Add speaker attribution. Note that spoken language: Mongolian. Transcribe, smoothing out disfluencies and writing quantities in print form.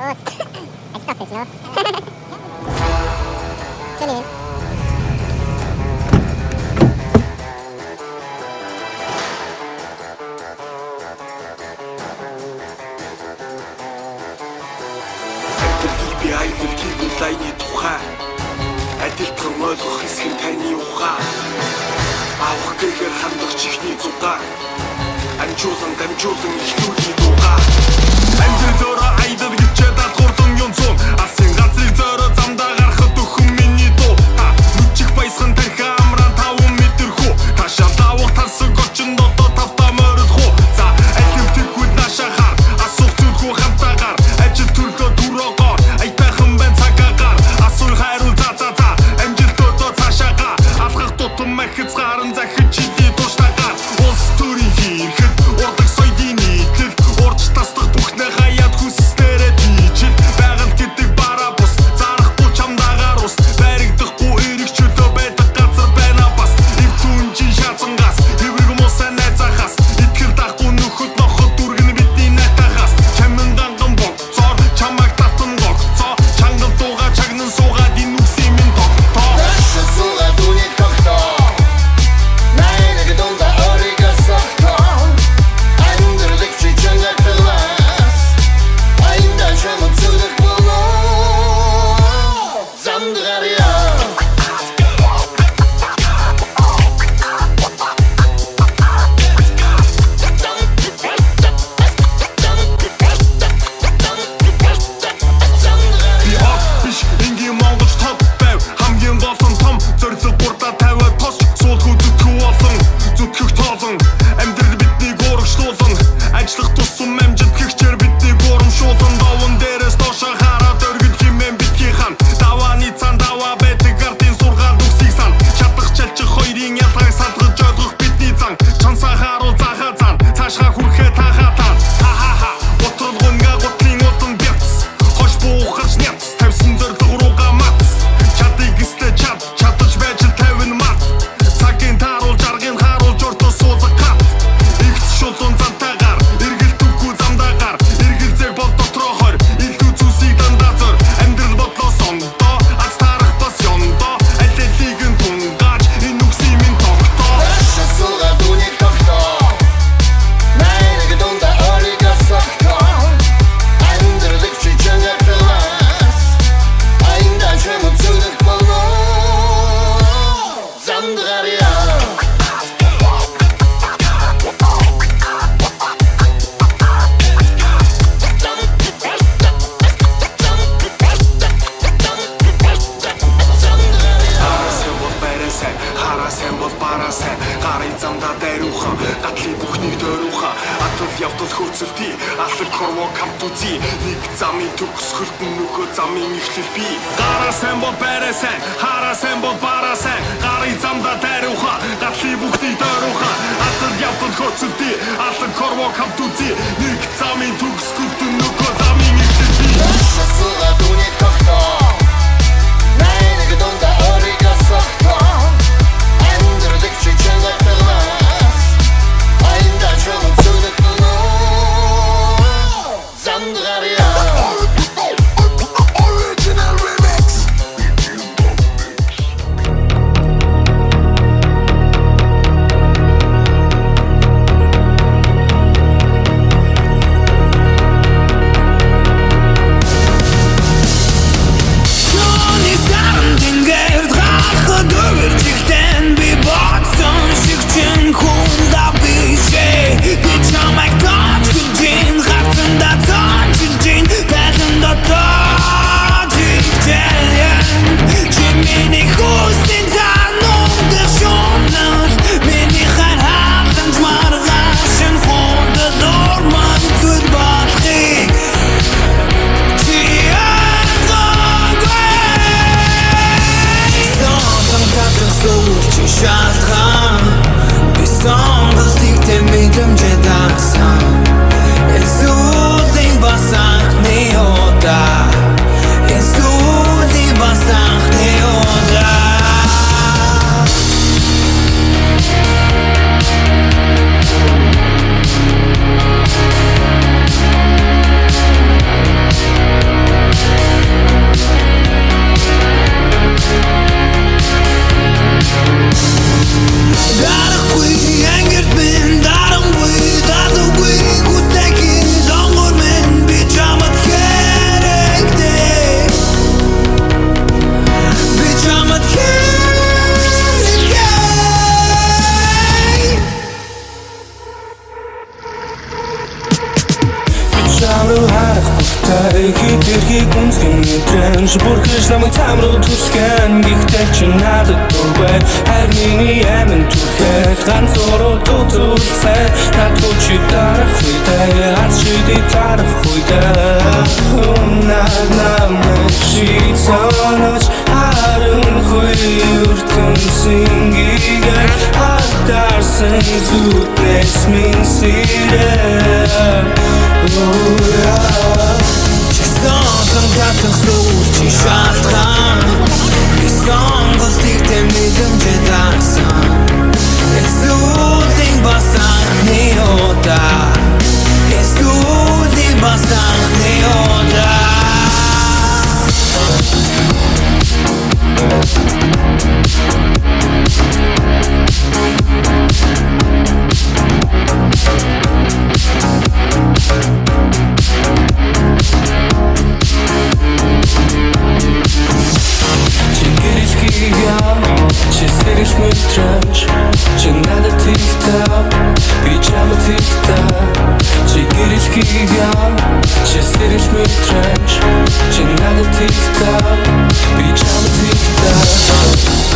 Speaker 1: I stopped it, no? Tune in.
Speaker 2: Айвал гэвэл лайны тухай адилхан ойлгох хэсэг нь таны ухаан авах гэхээр хандах чихний зугаа амжуулан дамжуулан ихнүүний дугаа амжир зөөрө айдад гिचээ даатгуурдан юнцун асын газрыг зөөрө замдаа гарахад өхөн миний дуу нүчих баясхан тархи амраа 5 метр хүү ташаа давах тарсаг очин дото тавтаа морид хүү за аливтэггүй наашаа хар асуух зүрхүү хамтаагаар ажил төрдөө түрөөгоор айтайхан байн цагаагаар асуй хайруу за амжилтуудаа цаашаага алхах тутам махиц гаран захиж чидий туштагаар улс төрийн хийхэд урдаг соёдын нийтлэл урж тасдах бүхнээ хаяад хүссдээрээ тийчил байгаль гэдэг бараа бус зарахгүй чамдаагаар ус баригдахгүй эрэг чөлөө байдаг газар байна бас эв түнжин шаацангаас эврэг мосаа найзахаас итгэл дахгүй нөхөд ноход дүргэн бидний найтахаас чамин ганган богцоор чамайг татан гогцоо чангал дууга чагнан суугаад энэ үгсийн минь тогтоо
Speaker 3: Наша суугаад үнийг тогтоо Найныг дунда өөрийгөө сохтоо Амьдралыг чи чангаар талаас Айнда чамд зүрх болоо Замдгарья
Speaker 2: Ажлах тусам амжилт гихчээр бидний гурамшуулан даван дээрээс доошоо хараад өргөн химэн битгий хан давааны цан даваа байдаг ардын сургаал үсийг сан чадах чалчих хоёрын ялгааг салгаж ойлгох бидний зан чансаа харуу захаа зан цаашгаа хүрэхэд тахаа таа ха ботрол гунга готлын утан бяц хош буухарч няц тавьсан зориг руугаа мац чадыг өстө чадаж байж тавин мат цагийн тааруулж аргын харуулж ортоо суулгах хат игц шулуун зантайгаар Гарын замдаа дайруухан гатлын бүхнийг дөрүүхан атал явдал хөөцөлтий алар корво камтузи нэг замын төгсгөлт нөгөө замын эхлэл би гараа сайн бол байраа сайн хараа сайн бол бараа сайн гарын замдаа дайруухан гатлын бүхнийг дөрүүхан атал явдал хөөцөлтий алар корво камтузи нэг замын төгсгөлт нөгөө замын эхлэл би
Speaker 3: Наша суугаад үнийг тогтоо Найныг дунда өөрийгөө сохтоо Амьдралыг чи чангаар талаас Айнда чамд зүрх болоо Замдгарья
Speaker 2: Original remix
Speaker 1: Тэрхийг үнсгэн мэдрэн Шибурхэж намайг цаам руу түсгэн Гэхдээ чи надад дургүй Харин миний амин түрхэх Ганц уруу тутулцай Надгүй чи дарах үедээ Аз шиди тарах үедээ Унаад намайг шийцанаж Харанхуй ертөнцийн Алтарсан зүтнээс минь сирээ Чистоон татах сүр чи шалтгаан Би сонголтыг тэмэглэмжээ дагсан Эсвэл басахны удаа Эсвэл басахны удаа Чи сэрэл мэдрэмж Чи надад тэгтээ Би чамд тэгтээ Чи гэрэл хийгэн Чи сэрэл мэдрэмж Чи надад тэгтээ Би чамд тэгтээ